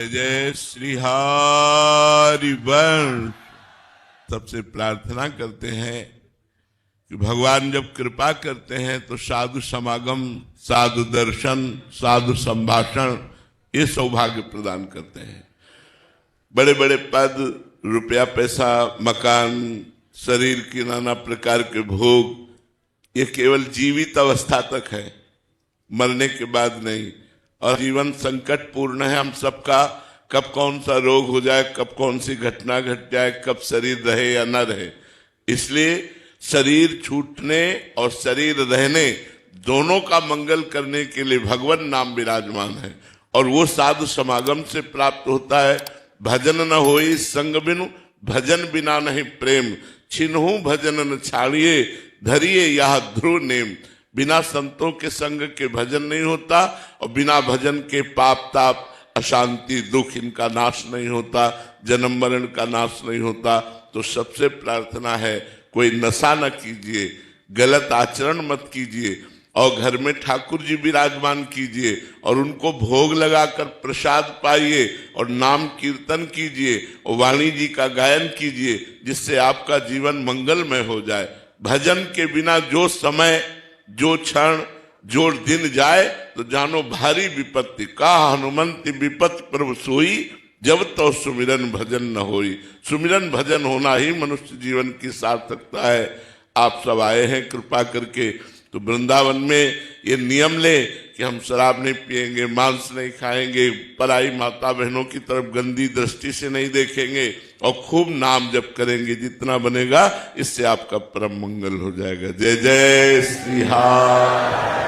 जय श्री हरि वंश। सबसे प्रार्थना करते हैं कि भगवान जब कृपा करते हैं तो साधु समागम, साधु दर्शन, साधु संभाषण ये सौभाग्य प्रदान करते हैं। बड़े बड़े पद, रुपया पैसा, मकान, शरीर की नाना प्रकार के भोग ये केवल जीवित अवस्था तक है, मरने के बाद नहीं। और जीवन संकटपूर्ण है हम सबका, कब कौन सा रोग हो जाए, कब कौन सी घटना घट जाए, कब शरीर रहे या न रहे। इसलिए शरीर छूटने और शरीर रहने दोनों का मंगल करने के लिए भगवान नाम विराजमान है और वो साधु समागम से प्राप्त होता है। भजन न होई संग बिनु, भजन बिना नहीं प्रेम, छिन्हु भजन न छाड़िए, धरिए यह ध्रुव नेम। बिना संतों के संग के भजन नहीं होता और बिना भजन के पाप ताप अशांति दुख इनका नाश नहीं होता, जन्म मरण का नाश नहीं होता। तो सबसे प्रार्थना है कोई नशा न कीजिए, गलत आचरण मत कीजिए और घर में ठाकुर जी विराजमान कीजिए और उनको भोग लगाकर प्रसाद पाइए और नाम कीर्तन कीजिए और वाणी जी का गायन कीजिए, जिससे आपका जीवन मंगलमय हो जाए। भजन के बिना जो समय, जो क्षण, जो दिन जाए तो जानो भारी विपत्ति। का हनुमंति विपत्ति प्रभु सोई, जब तो सुमिरन भजन न होई। सुमिरन भजन होना ही मनुष्य जीवन की सार्थकता है। आप सब आए हैं कृपा करके, तो वृंदावन में ये नियम ले कि हम शराब नहीं पिएंगे, मांस नहीं खाएंगे, पराई माता बहनों की तरफ गंदी दृष्टि से नहीं देखेंगे और खूब नाम जप करेंगे। जितना बनेगा इससे आपका परम मंगल हो जाएगा। जय जय श्री हरि।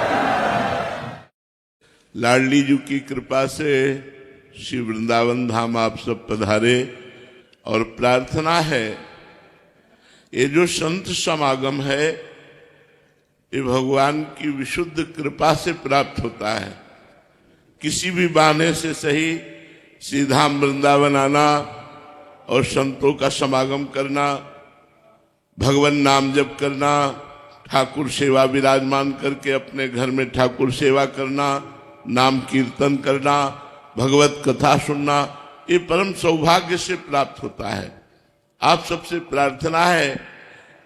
लाडली जी की कृपा से श्री वृंदावन धाम आप सब पधारे और प्रार्थना है ये जो संत समागम है ये भगवान की विशुद्ध कृपा से प्राप्त होता है। किसी भी बहाने से सही सीधा वृंदावन आना और संतों का समागम करना, भगवान नाम जप करना, ठाकुर सेवा विराजमान करके अपने घर में ठाकुर सेवा करना, नाम कीर्तन करना, भगवत कथा सुनना, ये परम सौभाग्य से प्राप्त होता है। आप सबसे प्रार्थना है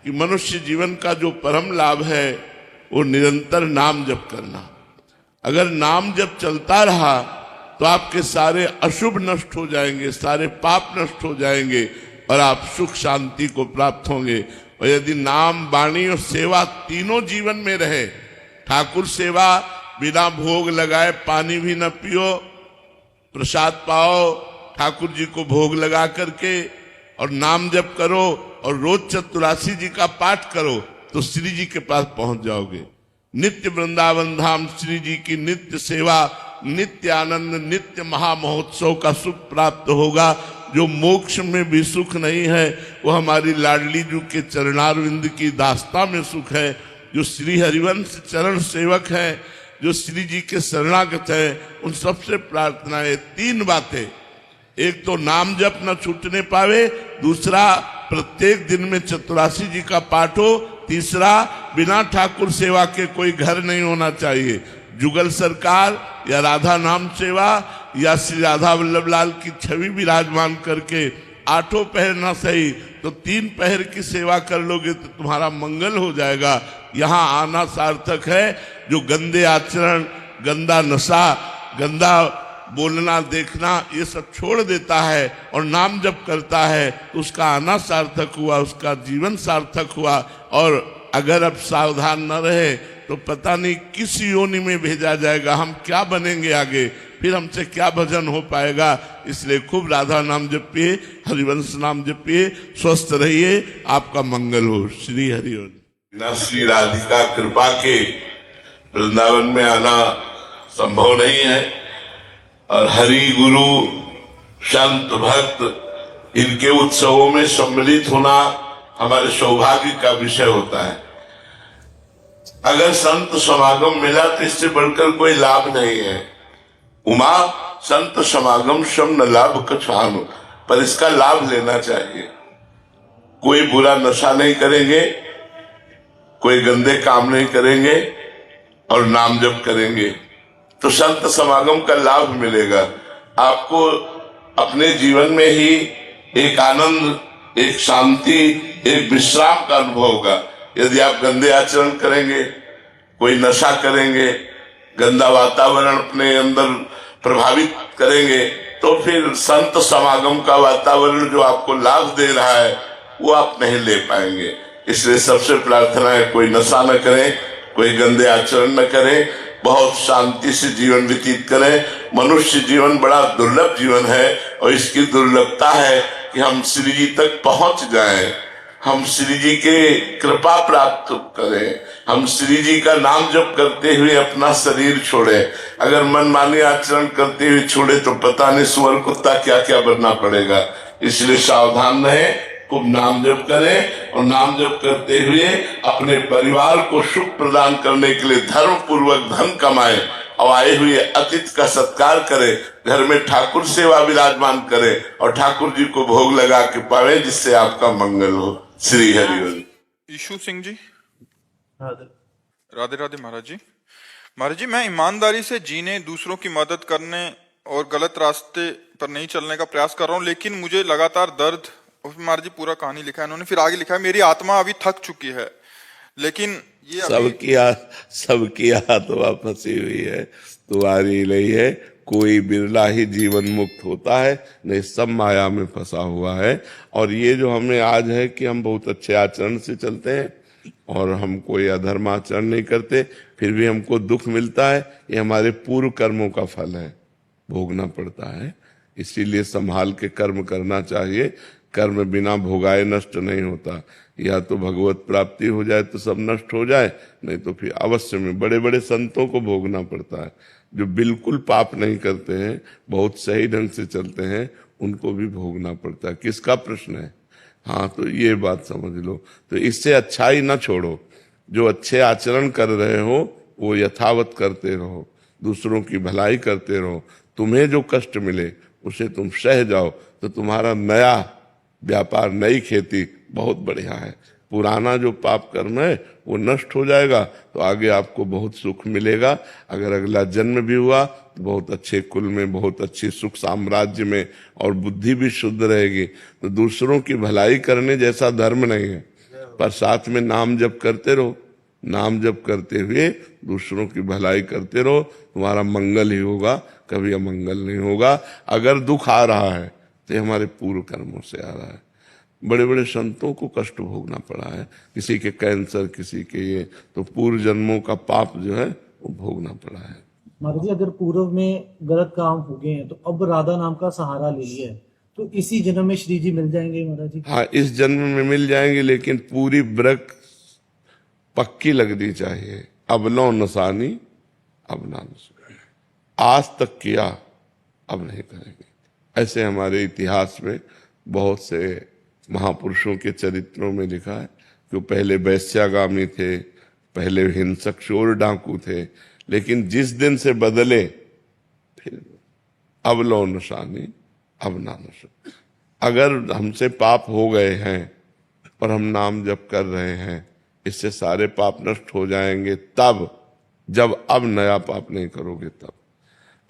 कि मनुष्य जीवन का जो परम लाभ है वो निरंतर नाम जप करना। अगर नाम जप चलता रहा तो आपके सारे अशुभ नष्ट हो जाएंगे, सारे पाप नष्ट हो जाएंगे और आप सुख शांति को प्राप्त होंगे। और यदि नाम, वाणी और सेवा तीनों जीवन में रहे, ठाकुर सेवा बिना भोग लगाए पानी भी न पियो, प्रसाद पाओ ठाकुर जी को भोग लगा करके और नाम जप करो और रोज चतुरासी जी का पाठ करो तो श्री जी के पास पहुंच जाओगे। नित्य वृंदावन धाम श्री जी की नित्य सेवा, नित्य आनंद, नित्य महामहोत्सव का सुख प्राप्त होगा। जो मोक्ष में भी सुख नहीं है वो हमारी लाडली जी के चरणारविंद की दास्ता में सुख है। जो श्री हरिवंश चरण सेवक है, जो श्री जी के शरणागत है, उन सबसे प्रार्थना है तीन बातें। एक तो नाम जप न छूटने पावे, दूसरा प्रत्येक दिन में चतुरासी जी का पाठ हो, तीसरा बिना ठाकुर सेवा के कोई घर नहीं होना चाहिए। जुगल सरकार या राधा नाम सेवा या श्री राधा वल्लभ लाल की छवि विराजमान करके आठों पहर ना सही तो 3 पहर की सेवा कर लोगे तो तुम्हारा मंगल हो जाएगा। यहाँ आना सार्थक है। जो गंदे आचरण, गंदा नशा, गंदा बोलना देखना ये सब छोड़ देता है और नाम जप करता है तो उसका आना सार्थक हुआ, उसका जीवन सार्थक हुआ। और अगर अब सावधान न रहे तो पता नहीं किस योनि में भेजा जाएगा, हम क्या बनेंगे आगे, फिर हमसे क्या भजन हो पाएगा। इसलिए खूब राधा नाम जपिए, हरिवंश नाम जपिए, स्वस्थ रहिए, आपका मंगल हो। श्री हरिओम। बिना श्री राधिका कृपा के वृंदावन में आना संभव नहीं है और हरि गुरु संत भक्त इनके उत्सवों में सम्मिलित होना हमारे सौभाग्य का विषय होता है। अगर संत समागम मिला तो इससे बढ़कर कोई लाभ नहीं है। उमा संत समागम सम न लाभ कछान, पर इसका लाभ लेना चाहिए। कोई बुरा नशा नहीं करेंगे, कोई गंदे काम नहीं करेंगे और नाम जप करेंगे तो संत समागम का लाभ मिलेगा। आपको अपने जीवन में ही एक आनंद, एक शांति, एक विश्राम का अनुभव होगा। यदि आप गंदे आचरण करेंगे, कोई नशा करेंगे, गंदा वातावरण अपने अंदर प्रभावित करेंगे, तो फिर संत समागम का वातावरण जो आपको लाभ दे रहा है वो आप नहीं ले पाएंगे। इसलिए सबसे प्रार्थना है, कोई नशा न करें, कोई गंदे आचरण न करें, बहुत शांति से जीवन व्यतीत करें। मनुष्य जीवन बड़ा दुर्लभ जीवन है और इसकी दुर्लभता है कि हम श्री जी तक पहुंच जाएं, हम श्री जी के कृपा प्राप्त करें, हम श्री जी का नाम जप करते हुए अपना शरीर छोड़े। अगर मनमानी आचरण करते हुए छोड़े तो पता नहीं सुअर कुत्ता क्या क्या बनना पड़ेगा। इसलिए सावधान रहे, खूब नाम जप करें और नाम जप करते हुए अपने परिवार को सुख प्रदान करने के लिए धर्म पूर्वक धन कमाएं और आए हुए अतिथि का सत्कार करें, घर में ठाकुर सेवा विराजमान करें और ठाकुर जी को भोग लगा के पावे, जिससे आपका मंगल हो। श्री हरिवंश। ईशु सिंह जी। राधे राधे महाराज जी। महाराज जी, मैं ईमानदारी से जीने, दूसरों की मदद करने और गलत रास्ते पर नहीं चलने का प्रयास कर रहा हूँ, लेकिन मुझे लगातार दर्द, उसमें महाराज जी पूरा कहानी लिखा है इन्होंने, फिर आगे लिखा है मेरी आत्मा अभी थक चुकी है, लेकिन ये सबकी आत्मा फंसी हुई है, तुम्हारी नहीं है। कोई बिरला ही जीवन मुक्त होता है, नहीं सब माया में फंसा हुआ है। और ये जो हमें आज है कि हम बहुत अच्छे आचरण से चलते हैं और हम कोई अधर्म आचरण नहीं करते, फिर भी हमको दुख मिलता है, ये हमारे पूर्व कर्मों का फल है, भोगना पड़ता है। इसीलिए संभाल के कर्म करना चाहिए। कर्म बिना भोगाए नष्ट नहीं होता। या तो भगवत प्राप्ति हो जाए तो सब नष्ट हो जाए, नहीं तो फिर अवश्य में बड़े बड़े संतों को भोगना पड़ता है। जो बिल्कुल पाप नहीं करते हैं, बहुत सही ढंग से चलते हैं, उनको भी भोगना पड़ता है। किसका प्रश्न है? हाँ, तो ये बात समझ लो। तो इससे अच्छाई ना छोड़ो, जो अच्छे आचरण कर रहे हो वो यथावत करते रहो, दूसरों की भलाई करते रहो। तुम्हें जो कष्ट मिले उसे तुम सह जाओ, तो तुम्हारा नया व्यापार, नई खेती बहुत बढ़िया है। पुराना जो पाप कर्म है वो नष्ट हो जाएगा, तो आगे आपको बहुत सुख मिलेगा। अगर अगला जन्म भी हुआ तो बहुत अच्छे कुल में, बहुत अच्छी सुख साम्राज्य में, और बुद्धि भी शुद्ध रहेगी। तो दूसरों की भलाई करने जैसा धर्म नहीं है, पर साथ में नाम जप करते रहो। नाम जप करते हुए दूसरों की भलाई करते रहो, तुम्हारा मंगल ही होगा, कभी अमंगल नहीं होगा। अगर दुख आ रहा है तो ये हमारे पूर्व कर्मों से आ रहा है। बड़े बड़े संतों को कष्ट भोगना पड़ा है, किसी के कैंसर, किसी के ये, तो पूर्व जन्मों का पाप जो है वो भोगना पड़ा है। महाराज जी, अगर पूर्व में गलत काम हो गए हैं तो अब राधा नाम का सहारा ले लिया है, तो इसी जन्म में श्री जी मिल जाएंगे महाराज जी? हाँ, इस जन्म में मिल जाएंगे, लेकिन पूरी ब्रक पक्की लगनी चाहिए। अब लो नसानी, अब ना नसानी, आज तक किया अब नहीं करेंगे। ऐसे हमारे इतिहास में बहुत से महापुरुषों के चरित्रों में लिखा है कि पहले वैश्यागामी थे, पहले हिंसक चोर डाकू थे, लेकिन जिस दिन से बदले फिर अब लो नशानी, अब ना नशा। अगर हमसे पाप हो गए हैं और हम नाम जप कर रहे हैं, इससे सारे पाप नष्ट हो जाएंगे तब, जब अब नया पाप नहीं करोगे तब।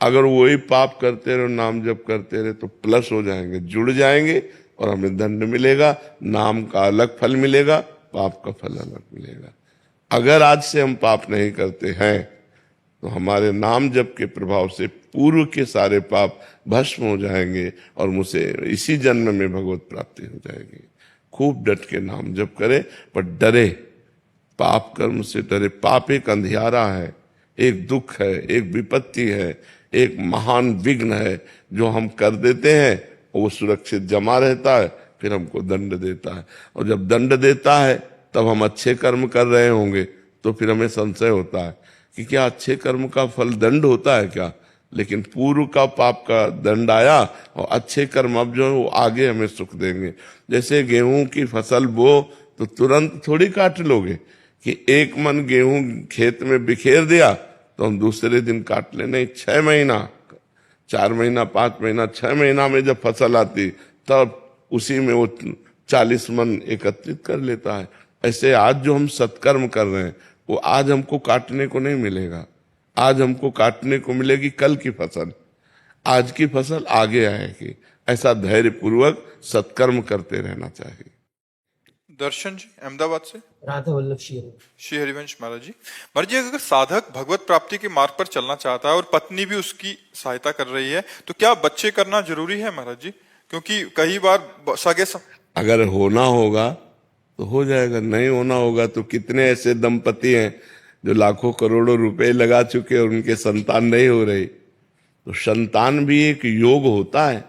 अगर वही पाप करते रहो, नाम जप करते रहे, तो प्लस हो जाएंगे, जुड़ जाएंगे और हमें दंड मिलेगा। नाम का अलग फल मिलेगा, पाप का फल अलग मिलेगा। अगर आज से हम पाप नहीं करते हैं तो हमारे नाम जप के प्रभाव से पूर्व के सारे पाप भस्म हो जाएंगे और मुझसे इसी जन्म में भगवत प्राप्ति हो जाएगी। खूब डट के नाम जप करें, पर डरे, पाप कर्म से डरे। पाप एक अंधियारा है, एक दुख है, एक विपत्ति है, एक महान विघ्न है जो हम कर देते हैं, वो सुरक्षित जमा रहता है, फिर हमको दंड देता है। और जब दंड देता है तब हम अच्छे कर्म कर रहे होंगे तो फिर हमें संशय होता है कि क्या अच्छे कर्म का फल दंड होता है क्या? लेकिन पूर्व का पाप का दंड आया और अच्छे कर्म अब जो है वो आगे हमें सुख देंगे। जैसे गेहूं की फसल बो तो तुरंत थोड़ी काट लोगे कि एक मन गेहूं खेत में बिखेर दिया तो हम दूसरे दिन काट ले, नहीं, 6 महीना, 4 महीना, 5 महीना, 6 महीना में जब फसल आती तब उसी में वो 40 मन एकत्रित कर लेता है। ऐसे आज जो हम सत्कर्म कर रहे हैं वो आज हमको काटने को नहीं मिलेगा, आज हमको काटने को मिलेगी कल की फसल। आज की फसल आगे आएगी। ऐसा धैर्य पूर्वक सत्कर्म करते रहना चाहिए। दर्शन जी अहमदाबाद से। राधा वल्लभ श्री हरिवंश महाराज जी। महाराज जी, अगर साधक भगवत प्राप्ति के मार्ग पर चलना चाहता है और पत्नी भी उसकी सहायता कर रही है, तो क्या बच्चे करना जरूरी है महाराज जी? क्योंकि कई बार अगर होना होगा तो हो जाएगा, नहीं होना होगा तो कितने ऐसे दंपति हैं जो लाखों करोड़ों रुपए लगा चुके और उनके संतान नहीं हो रही। तो संतान भी एक योग होता है,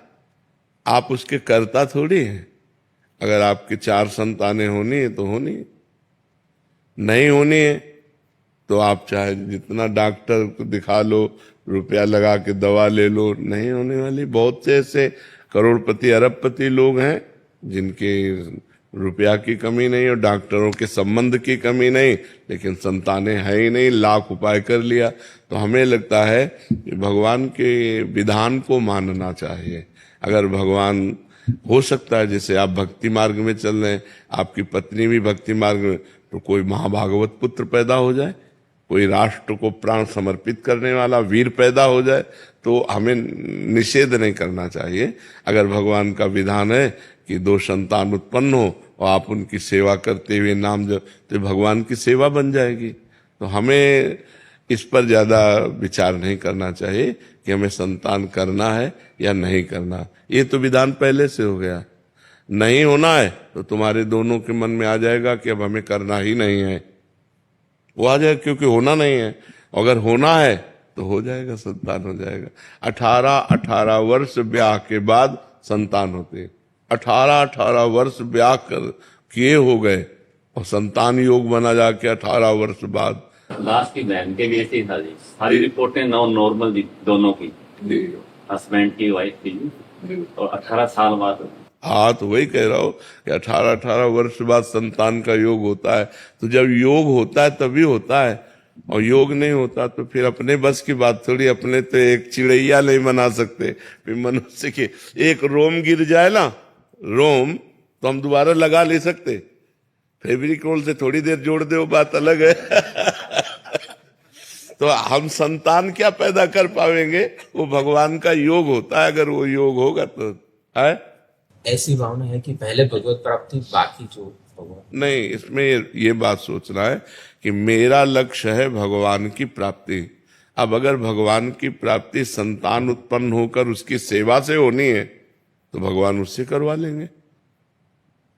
आप उसके कर्ता थोड़ी हैं। अगर आपके 4 संतानें होनी है तो होनी है, नहीं होनी है तो आप चाहे जितना डॉक्टर को दिखा लो, रुपया लगा के दवा ले लो, नहीं होने वाली। बहुत से ऐसे करोड़पति अरबपति लोग हैं जिनके रुपया की कमी नहीं और डॉक्टरों के संबंध की कमी नहीं, लेकिन संतानें है ही नहीं, लाख उपाय कर लिया। तो हमें लगता है कि भगवान के विधान को मानना चाहिए। अगर भगवान हो सकता है, जैसे आप भक्ति मार्ग में चल रहे हैं, आपकी पत्नी भी भक्ति मार्ग में, तो कोई महाभागवत पुत्र पैदा हो जाए, कोई राष्ट्र को प्राण समर्पित करने वाला वीर पैदा हो जाए, तो हमें निषेध नहीं करना चाहिए। अगर भगवान का विधान है कि 2 संतान उत्पन्न हो और आप उनकी सेवा करते हुए नाम जप, तो भगवान की सेवा बन जाएगी। तो हमें इस पर ज्यादा विचार नहीं करना चाहिए कि हमें संतान करना है या नहीं करना। ये तो विधान पहले से हो गया। नहीं होना है तो तुम्हारे दोनों के मन में आ जाएगा कि अब हमें करना ही नहीं है, वो आ जाएगा, क्योंकि होना नहीं है। अगर होना है तो हो जाएगा, संतान हो जाएगा। 18 वर्ष ब्याह के बाद संतान होते। 18 वर्ष ब्याह कर किए हो गए और संतान योग बना जाके 18 वर्ष बाद। लास्ट की बहन के भी ऐसे ही था जी, सारी रिपोर्टें नॉर्मल थी दोनों की, हस्बैंड की, वाइफ की, और 18 साल बाद। हाँ, तो वही कह रहा हूँ कि 18 वर्ष बाद संतान का योग होता है। तो जब योग होता है तभी होता है, और योग नहीं होता तो फिर अपने बस की बात थोड़ी। अपने तो एक चिड़ैया नहीं बना सकते, फिर मनुष्य के एक रोम गिर जाए ना, रोम, तो हम दोबारा लगा ले सकते। फेविकोल से थोड़ी देर जोड़ दे, वो बात अलग है। तो हम संतान क्या पैदा कर पाएंगे? वो भगवान का योग होता है। अगर वो योग होगा तो है। ऐसी भावना है कि पहले भगवत प्राप्ति, बाकी जो भगवान। नहीं, इसमें ये बात सोचना है कि मेरा लक्ष्य है भगवान की प्राप्ति। अब अगर भगवान की प्राप्ति संतान उत्पन्न होकर उसकी सेवा से होनी है तो भगवान उससे करवा लेंगे।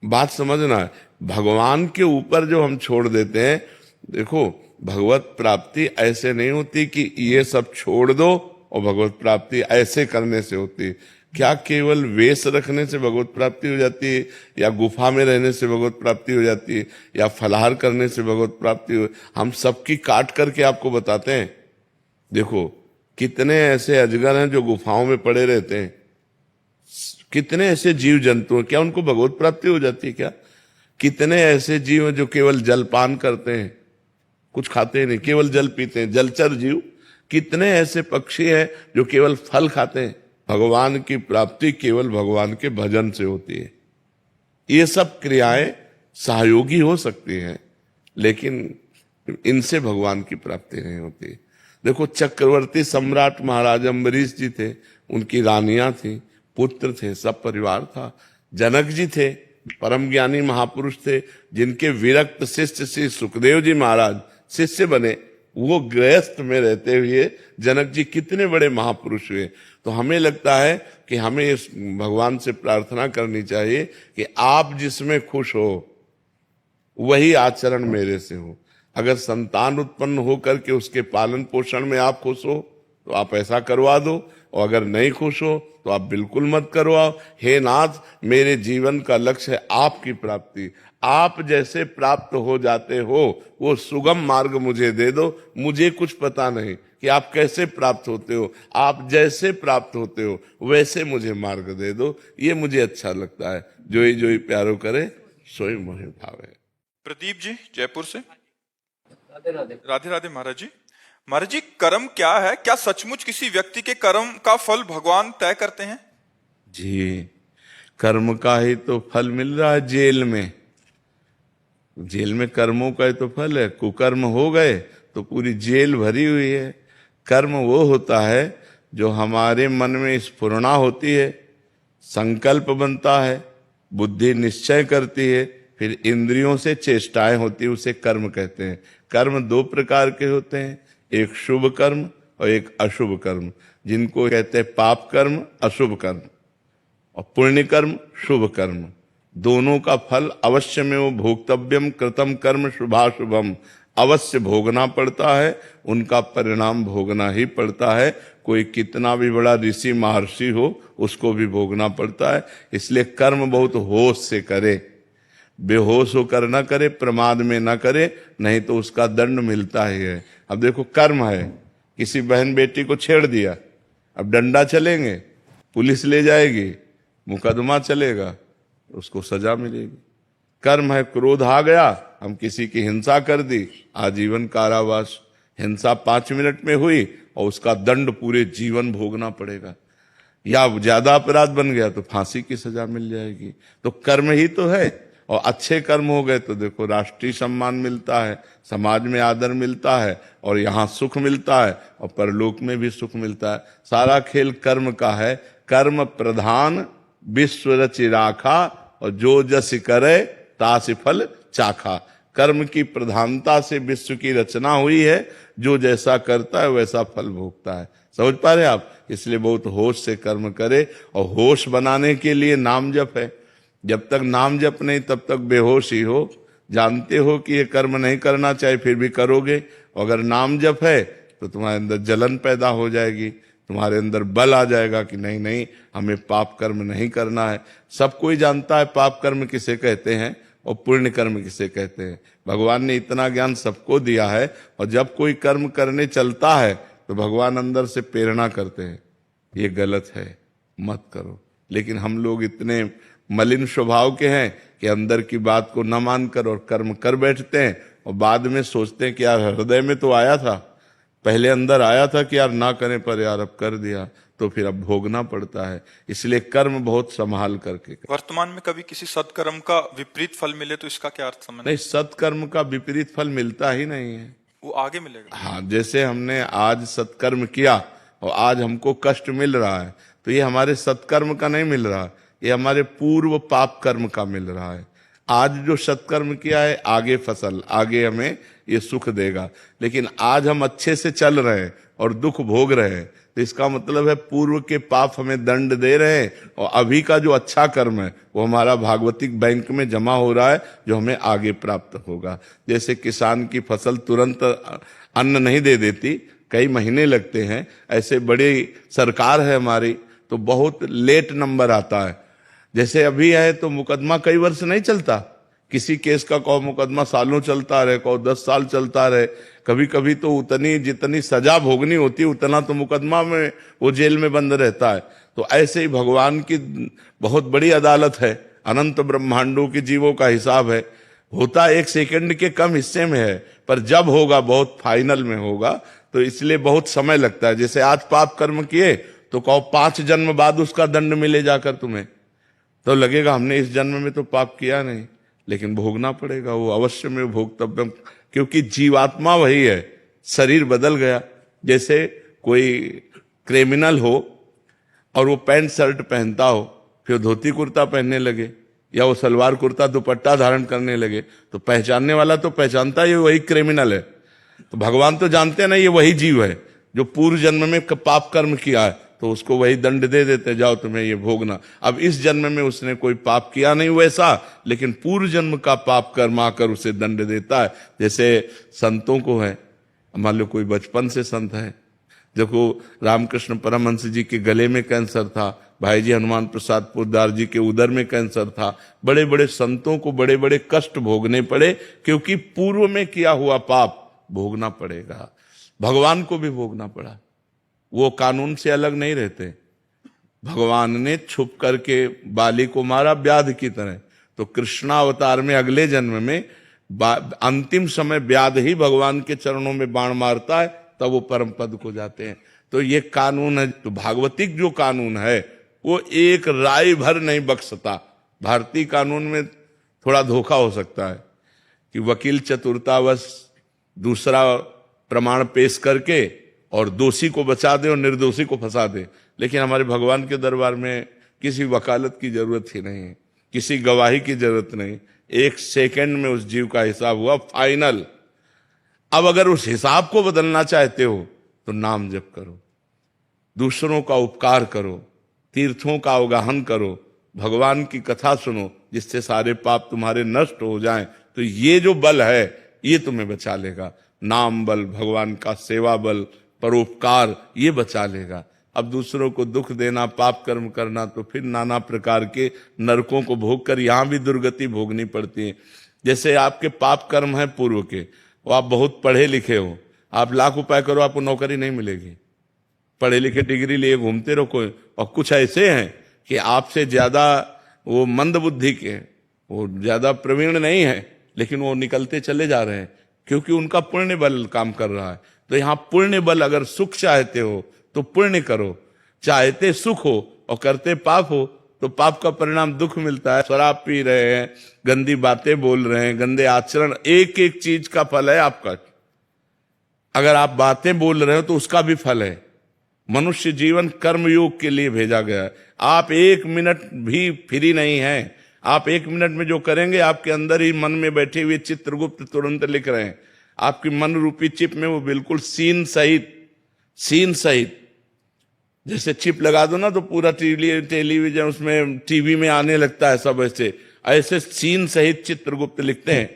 बात समझना है, भगवान के ऊपर जो हम छोड़ देते हैं। देखो, भगवत प्राप्ति ऐसे नहीं होती कि ये सब छोड़ दो और भगवत प्राप्ति ऐसे करने से होती है। क्या केवल वेश रखने से भगवत प्राप्ति हो जाती है, या गुफा में रहने से भगवत प्राप्ति हो जाती है, या फलाहार करने से भगवत प्राप्ति हो? हम सबकी काट करके आपको बताते हैं। देखो, कितने ऐसे अजगर हैं जो गुफाओं में पड़े रहते हैं, कितने ऐसे जीव जंतु हैं, क्या उनको भगवत प्राप्ति हो जाती है क्या? कितने ऐसे जीव हैं जो केवल जलपान करते हैं, कुछ खाते नहीं, केवल जल पीते हैं, जलचर जीव। कितने ऐसे पक्षी हैं जो केवल फल खाते हैं। भगवान की प्राप्ति केवल भगवान के भजन से होती है। ये सब क्रियाएं सहयोगी हो सकती हैं, लेकिन इनसे भगवान की प्राप्ति नहीं होती। देखो, चक्रवर्ती सम्राट महाराज अम्बरीश जी थे, उनकी रानियां थी, पुत्र थे, सब परिवार था। जनक जी थे, परम ज्ञानी महापुरुष थे, जिनके विरक्त शिष्य श्री सुखदेव जी महाराज शिष्य बने। वो गृहस्थ में रहते हुए जनक जी कितने बड़े महापुरुष हुए। तो हमें लगता है कि हमें इस भगवान से प्रार्थना करनी चाहिए कि आप जिसमें खुश हो वही आचरण मेरे से हो। अगर संतान उत्पन्न होकर के उसके पालन पोषण में आप खुश हो तो आप ऐसा करवा दो, और अगर नहीं खुश हो तो आप बिल्कुल मत करवाओ। हे नाथ, मेरे जीवन का लक्ष्य है आपकी प्राप्ति। आप जैसे प्राप्त हो जाते हो वो सुगम मार्ग मुझे दे दो। मुझे कुछ पता नहीं कि आप कैसे प्राप्त होते हो, आप जैसे प्राप्त होते हो वैसे मुझे मार्ग दे दो। ये मुझे अच्छा लगता है। जोई जोई प्यारो करे सोई मोहे भावे। प्रदीप जी जयपुर से। राधे राधे। राधे राधे महाराज जी। महाराज जी, कर्म क्या है? क्या सचमुच किसी व्यक्ति के कर्म का फल भगवान तय करते हैं? जी, कर्म का ही तो फल मिल रहा है जेल में। जेल में कर्मों का ही तो फल है। कुकर्म हो गए तो पूरी जेल भरी हुई है। कर्म वो होता है जो हमारे मन में स्फुरणा होती है, संकल्प बनता है, बुद्धि निश्चय करती है, फिर इंद्रियों से चेष्टाएं होती है, उसे कर्म कहते हैं। कर्म दो प्रकार के होते हैं, एक शुभ कर्म और एक अशुभ कर्म, जिनको कहते हैं पाप कर्म, अशुभ कर्म, और पुण्य कर्म, शुभ कर्म। दोनों का फल अवश्य में वो भोक्तव्यम कृतम कर्म शुभाशुभम, अवश्य भोगना पड़ता है, उनका परिणाम भोगना ही पड़ता है। कोई कितना भी बड़ा ऋषि महर्षि हो, उसको भी भोगना पड़ता है। इसलिए कर्म बहुत होश से करे, बेहोश होकर न करे, प्रमाद में न करे, नहीं तो उसका दंड मिलता ही है। अब देखो कर्म है, किसी बहन बेटी को छेड़ दिया, अब डंडा चलेंगे, पुलिस ले जाएगी, मुकदमा चलेगा, उसको सजा मिलेगी। कर्म है, क्रोध आ गया, हम किसी की हिंसा कर दी, आजीवन कारावास। हिंसा 5 मिनट में हुई और उसका दंड पूरे जीवन भोगना पड़ेगा। या ज्यादा अपराध बन गया तो फांसी की सजा मिल जाएगी। तो कर्म ही तो है। और अच्छे कर्म हो गए तो देखो राष्ट्रीय सम्मान मिलता है, समाज में आदर मिलता है, और यहाँ सुख मिलता है, और परलोक में भी सुख मिलता है। सारा खेल कर्म का है। कर्म प्रधान विश्व रचि राखा, और जो जस करे तासि फल चाखा। कर्म की प्रधानता से विश्व की रचना हुई है, जो जैसा करता है वैसा फल भोगता है। समझ पा रहे आप? इसलिए बहुत होश से कर्म करे। और होश बनाने के लिए नाम जप है। जब तक नाम जप नहीं तब तक बेहोश ही हो। जानते हो कि ये कर्म नहीं करना चाहिए, फिर भी करोगे। अगर नाम जप है तो तुम्हारे अंदर जलन पैदा हो जाएगी, तुम्हारे अंदर बल आ जाएगा कि नहीं नहीं, हमें पाप कर्म नहीं करना है। सब कोई जानता है पाप कर्म किसे कहते हैं और पुण्य कर्म किसे कहते हैं। भगवान ने इतना ज्ञान सबको दिया है। और जब कोई कर्म करने चलता है तो भगवान अंदर से प्रेरणा करते हैं, ये गलत है, मत करो। लेकिन हम लोग इतने मलिन स्वभाव के हैं कि अंदर की बात को न मानकर और कर्म कर बैठते हैं, और बाद में सोचते हैं कि यार हृदय में तो आया था, पहले अंदर आया था कि यार ना करें, पर यार अब कर दिया, तो फिर अब भोगना पड़ता है। इसलिए कर्म बहुत संभाल करके। वर्तमान में कभी किसी सत्कर्म का विपरीत फल मिले तो इसका क्या अर्थ समझ? नहीं, सत्कर्म का विपरीत फल मिलता ही नहीं है, वो आगे मिलेगा। हाँ, जैसे हमने आज सत्कर्म किया और आज हमको कष्ट मिल रहा है, तो ये हमारे सत्कर्म का नहीं मिल रहा, ये हमारे पूर्व पाप कर्म का मिल रहा है। आज जो सत्कर्म किया है, आगे फसल, आगे हमें ये सुख देगा। लेकिन आज हम अच्छे से चल रहे हैं और दुख भोग रहे हैं, तो इसका मतलब है पूर्व के पाप हमें दंड दे रहे हैं, और अभी का जो अच्छा कर्म है वो हमारा भागवतिक बैंक में जमा हो रहा है, जो हमें आगे प्राप्त होगा। जैसे किसान की फसल तुरंत अन्न नहीं दे देती, कई महीने लगते हैं, ऐसे बड़ी सरकार है हमारी तो बहुत लेट नंबर आता है। जैसे अभी है तो मुकदमा कई वर्ष नहीं चलता, किसी केस का कहो मुकदमा सालों चलता रहे, कहो 10 साल चलता रहे। कभी कभी तो उतनी जितनी सजा भोगनी होती है उतना तो मुकदमा में वो जेल में बंद रहता है। तो ऐसे ही भगवान की बहुत बड़ी अदालत है, अनंत ब्रह्मांडों के जीवों का हिसाब है। होता 1 सेकंड के कम हिस्से में है, पर जब होगा बहुत फाइनल में होगा, तो इसलिए बहुत समय लगता है। जैसे आज पाप कर्म किए तो कहो 5 जन्म बाद उसका दंड मिले जाकर तुम्हें, तो लगेगा हमने इस जन्म में तो पाप किया नहीं, लेकिन भोगना पड़ेगा, वो अवश्य में भोगतव्य, क्योंकि जीवात्मा वही है, शरीर बदल गया। जैसे कोई क्रिमिनल हो और वो पैंट शर्ट पहनता हो, फिर धोती कुर्ता पहनने लगे, या वो सलवार कुर्ता दुपट्टा धारण करने लगे, तो पहचानने वाला तो पहचानता है वही क्रिमिनल है। तो भगवान तो जानते हैं ना ये वही जीव है जो पूर्व जन्म में पाप कर्म किया है, तो उसको वही दंड दे देते, जाओ तुम्हें ये भोगना। अब इस जन्म में उसने कोई पाप किया नहीं वैसा, लेकिन पूर्व जन्म का पाप कर्म आकर उसे दंड देता है। जैसे संतों को है, मान लो कोई बचपन से संत है, देखो रामकृष्ण परमहंस जी के गले में कैंसर था, भाई जी हनुमान प्रसाद पोद्दार जी के उदर में कैंसर था। बड़े बड़े संतों को बड़े बड़े कष्ट भोगने पड़े, क्योंकि पूर्व में किया हुआ पाप भोगना पड़ेगा। भगवान को भी भोगना पड़ा, वो कानून से अलग नहीं रहते। भगवान ने छुप करके बाली को मारा व्याध की तरह, तो कृष्णावतार में अगले जन्म में अंतिम समय व्याध ही भगवान के चरणों में बाण मारता है, तब वो परम पद को जाते हैं। तो ये कानून है। तो भागवतिक जो कानून है वो एक राय भर नहीं बख्शता। भारतीय कानून में थोड़ा धोखा हो सकता है कि वकील चतुरतावश दूसरा प्रमाण पेश करके और दोषी को बचा दे और निर्दोषी को फंसा दे। लेकिन हमारे भगवान के दरबार में किसी वकालत की जरूरत ही नहीं है, किसी गवाही की जरूरत नहीं। 1 सेकंड में उस जीव का हिसाब हुआ फाइनल। अब अगर उस हिसाब को बदलना चाहते हो तो नाम जप करो, दूसरों का उपकार करो, तीर्थों का अवगाहन करो, भगवान की कथा सुनो, जिससे सारे पाप तुम्हारे नष्ट हो जाएं। तो ये जो बल है ये तुम्हें बचा लेगा। नाम बल, भगवान का सेवा बल, परोपकार, ये बचा लेगा। अब दूसरों को दुख देना, पाप कर्म करना, तो फिर नाना प्रकार के नरकों को भोग कर यहां भी दुर्गति भोगनी पड़ती है। जैसे आपके पाप कर्म है पूर्व के, वो आप बहुत पढ़े लिखे हो, आप लाख उपाय करो आपको नौकरी नहीं मिलेगी। पढ़े लिखे डिग्री लिए घूमते रहो कोई, और कुछ ऐसे हैं कि आपसे ज्यादा वो मंद बुद्धि के, वो ज्यादा प्रवीण नहीं है, लेकिन वो निकलते चले जा रहे हैं क्योंकि उनका पुण्य बल काम कर रहा है। तो यहाँ पुण्य बल, अगर सुख चाहते हो तो पुण्य करो, चाहते सुख हो और करते पाप हो तो पाप का परिणाम दुख मिलता है। शराब पी रहे हैं, गंदी बातें बोल रहे हैं, गंदे आचरण, एक एक चीज का फल है आपका। अगर आप बातें बोल रहे हो तो उसका भी फल है। मनुष्य जीवन कर्मयोग के लिए भेजा गया है। आप 1 मिनट भी फ्री नहीं है। आप 1 मिनट में जो करेंगे, आपके अंदर ही मन में बैठे हुए चित्रगुप्त तुरंत लिख रहे हैं। आपकी मन रूपी चिप में वो बिल्कुल सीन सहित जैसे चिप लगा दो ना तो पूरा टेलीविजन उसमें टीवी में आने लगता है, सब ऐसे सीन सहित चित्रगुप्त लिखते हैं।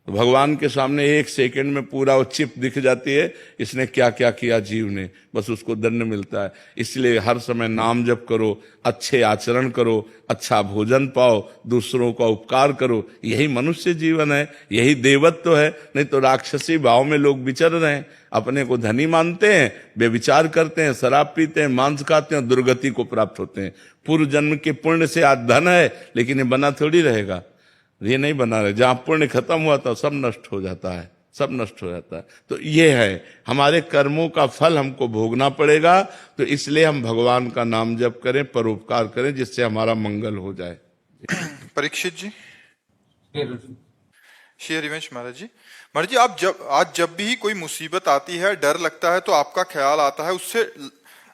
तो भगवान के सामने 1 सेकंड में पूरा वो चिप दिख जाती है, इसने क्या क्या किया जीव ने, बस उसको दंड मिलता है। इसलिए हर समय नाम जप करो, अच्छे आचरण करो, अच्छा भोजन पाओ, दूसरों का उपकार करो। यही मनुष्य जीवन है, यही देवत्व है। नहीं तो राक्षसी भाव में लोग विचर रहे हैं, अपने को धनी मानते हैं, व्यभिचार करते हैं, शराब पीते हैं, मांस खाते हैं, दुर्गति को प्राप्त होते हैं। पूर्व जन्म के पुण्य से आज धन है, लेकिन ये बना थोड़ी रहेगा, ये नहीं बना रहे। जहां पुण्य खत्म हुआ था सब नष्ट हो जाता है, सब नष्ट हो जाता है। तो ये है, हमारे कर्मों का फल हमको भोगना पड़ेगा। तो इसलिए हम भगवान का नाम जप करें, परोपकार करें, जिससे हमारा मंगल हो जाए। परीक्षित जी। श्री हरिवंश महाराज जी। महाराज जी, आप जब भी कोई मुसीबत आती है, डर लगता है, तो आपका ख्याल आता है, उससे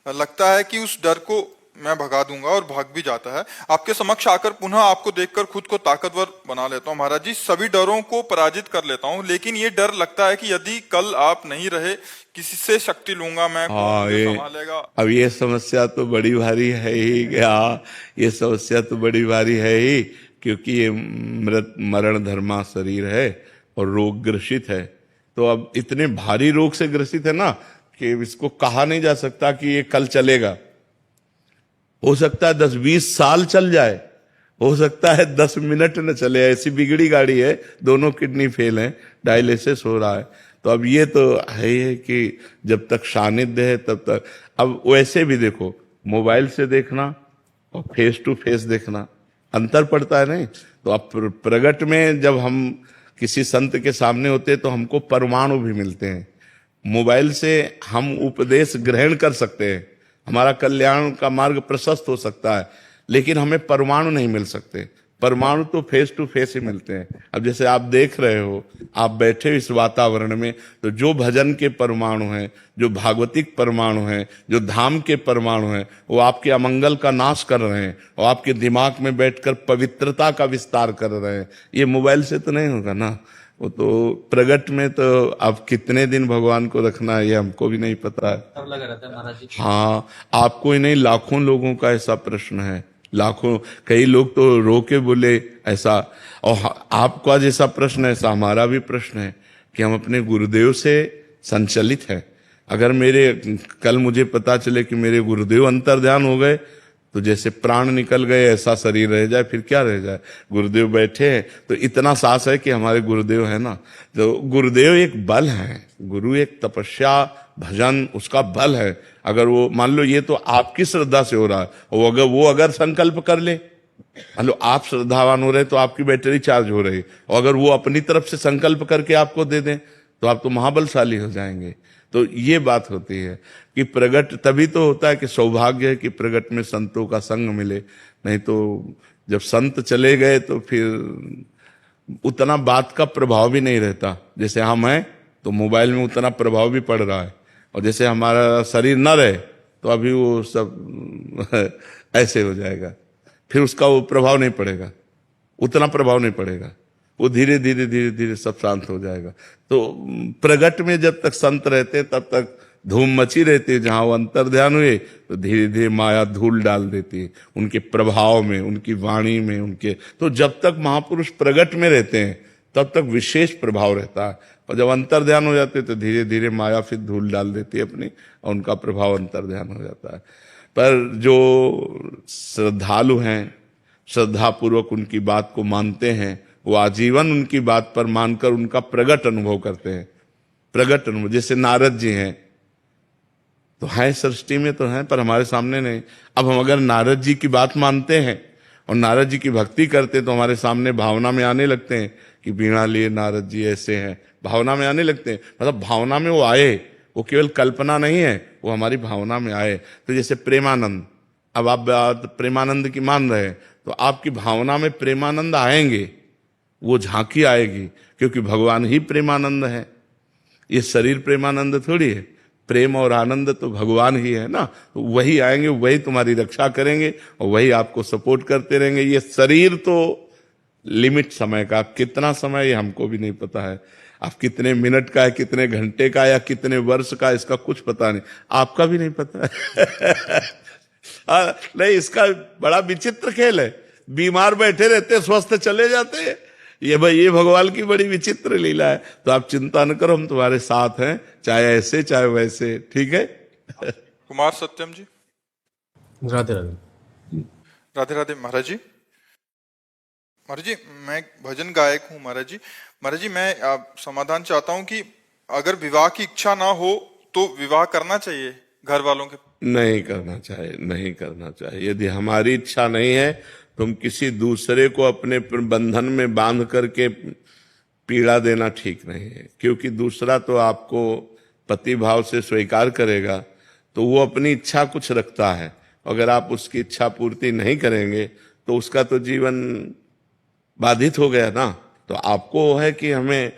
लगता है कि उस डर को मैं भगा दूंगा और भाग भी जाता है। आपके समक्ष आकर पुनः आपको देखकर खुद को ताकतवर बना लेता हूँ महाराज जी, सभी डरों को पराजित कर लेता हूँ। लेकिन ये डर लगता है कि यदि कल आप नहीं रहे, किसी से शक्ति लूंगा मैं, कौन संभालेगा। अब ये समस्या तो बड़ी भारी है ही। क्या ये समस्या तो बड़ी भारी है ही, क्योंकि ये मरण धर्मा शरीर है और रोग ग्रसित है। तो अब इतने भारी रोग से ग्रसित है ना कि इसको कहा नहीं जा सकता कि ये कल चलेगा। हो सकता है 10-20 साल चल जाए, हो सकता है 10 मिनट न चले। ऐसी बिगड़ी गाड़ी है, दोनों किडनी फेल है, डायलिसिस हो रहा है। तो अब ये तो है कि जब तक सानिध्य है तब तक। अब वैसे भी देखो, मोबाइल से देखना और फेस टू फेस देखना अंतर पड़ता है नहीं। तो अब प्रगट में जब हम किसी संत के सामने होते हैं तो हमको परमाणु भी मिलते हैं। मोबाइल से हम उपदेश ग्रहण कर सकते हैं, हमारा कल्याण का मार्ग प्रशस्त हो सकता है, लेकिन हमें परमाणु नहीं मिल सकते। परमाणु तो फेस टू फेस ही मिलते हैं। अब जैसे आप देख रहे हो, आप बैठे इस वातावरण में, तो जो भजन के परमाणु हैं, जो भागवतिक परमाणु हैं, जो धाम के परमाणु हैं, वो आपके अमंगल का नाश कर रहे हैं और आपके दिमाग में बैठकर पवित्रता का विस्तार कर रहे हैं। ये मोबाइल से तो नहीं होगा ना। वो तो प्रगट में तो अब कितने दिन भगवान को रखना है ये हमको भी नहीं पता है। तब लगा रहता है महाराज जी। हाँ, आपको ही नहीं, लाखों लोगों का ऐसा प्रश्न है। लाखों, कई लोग तो रो के बोले ऐसा। और आपका जैसा प्रश्न है, ऐसा हमारा भी प्रश्न है कि हम अपने गुरुदेव से संचलित हैं। अगर कल मुझे पता चले कि मेरे गुरुदेव अंतर्ध्यान हो गए, तो जैसे प्राण निकल गए ऐसा शरीर रह जाए, फिर क्या रह जाए। गुरुदेव बैठे हैं तो इतना साहस है कि हमारे गुरुदेव है ना। तो गुरुदेव एक बल है, गुरु एक तपस्या भजन उसका बल है। अगर वो मान लो, ये तो आपकी श्रद्धा से हो रहा है, और वो अगर संकल्प कर ले, मान लो आप श्रद्धावान हो रहे तो आपकी बैटरी चार्ज हो रही, और अगर वो अपनी तरफ से संकल्प करके आपको दे दें तो आप तो महाबलशाली हो जाएंगे। तो ये बात होती है कि प्रगट तभी तो होता है कि सौभाग्य है कि प्रगट में संतों का संग मिले। नहीं तो जब संत चले गए तो फिर उतना बात का प्रभाव भी नहीं रहता। जैसे हम हैं तो मोबाइल में उतना प्रभाव भी पड़ रहा है, और जैसे हमारा शरीर न रहे तो अभी वो सब ऐसे हो जाएगा, फिर उसका वो प्रभाव नहीं पड़ेगा, उतना प्रभाव नहीं पड़ेगा, वो धीरे धीरे धीरे धीरे सब शांत हो जाएगा। तो प्रगट में जब तक संत रहते तब तक धूम मची रहती है, जहां वो अंतर ध्यान हुए तो धीरे धीरे माया धूल डाल देती है उनके प्रभाव में, उनकी वाणी में, उनके। तो जब तक महापुरुष प्रगट में रहते हैं तब तक विशेष प्रभाव रहता है, और जब अंतर ध्यान हो जाते तो धीरे धीरे माया फिर धूल डाल देती है अपनी, और उनका प्रभाव अंतर ध्यान हो जाता है। पर जो श्रद्धालु हैं, श्रद्धापूर्वक उनकी बात को मानते हैं, वो आजीवन उनकी बात पर मानकर उनका प्रगट अनुभव करते हैं। प्रगट अनुभव, जैसे नारद जी हैं तो है सृष्टि में तो हैं, पर हमारे सामने नहीं। अब हम अगर नारद जी की बात मानते हैं और नारद जी की भक्ति करते तो हमारे सामने भावना में आने लगते हैं कि बीणा लिए नारद जी ऐसे हैं, भावना में आने लगते हैं। मतलब भावना में वो आए, वो केवल कल्पना नहीं है, वो हमारी भावना में आए। तो जैसे प्रेमानंद, अब आप बात प्रेमानंद की मान रहे हैं तो आपकी भावना में प्रेमानंद आएंगे, वो झांकी आएगी, क्योंकि भगवान ही प्रेमानंद है। ये शरीर प्रेमानंद थोड़ी है, प्रेम और आनंद तो भगवान ही है ना। तो वही आएंगे, वही तुम्हारी रक्षा करेंगे और वही आपको सपोर्ट करते रहेंगे। ये शरीर तो लिमिट समय का, कितना समय ये हमको भी नहीं पता है, आप कितने मिनट का है, कितने घंटे का या कितने वर्ष का, इसका कुछ पता नहीं, आपका भी नहीं पता है। नहीं, इसका बड़ा विचित्र खेल है। बीमार बैठे रहते, स्वस्थ चले जाते हैं। ये भाई, ये भगवान की बड़ी विचित्र लीला है। तो आप चिंता न करो, हम तुम्हारे साथ हैं, चाहे ऐसे चाहे वैसे, ठीक है। कुमार सत्यम जी। राधे राधे। राधे राधे महाराज जी। महाराज जी, मैं एक भजन गायक हूँ महाराज जी। महाराज जी, मैं समाधान चाहता हूँ कि अगर विवाह की इच्छा ना हो तो विवाह करना चाहिए घर वालों के? नहीं करना चाहिए, नहीं करना चाहिए। यदि हमारी इच्छा नहीं है तो हम किसी दूसरे को अपने बंधन में बांध करके पीड़ा देना ठीक नहीं है, क्योंकि दूसरा तो आपको पति भाव से स्वीकार करेगा तो वो अपनी इच्छा कुछ रखता है। अगर आप उसकी इच्छा पूर्ति नहीं करेंगे तो उसका तो जीवन बाधित हो गया ना। तो आपको है कि हमें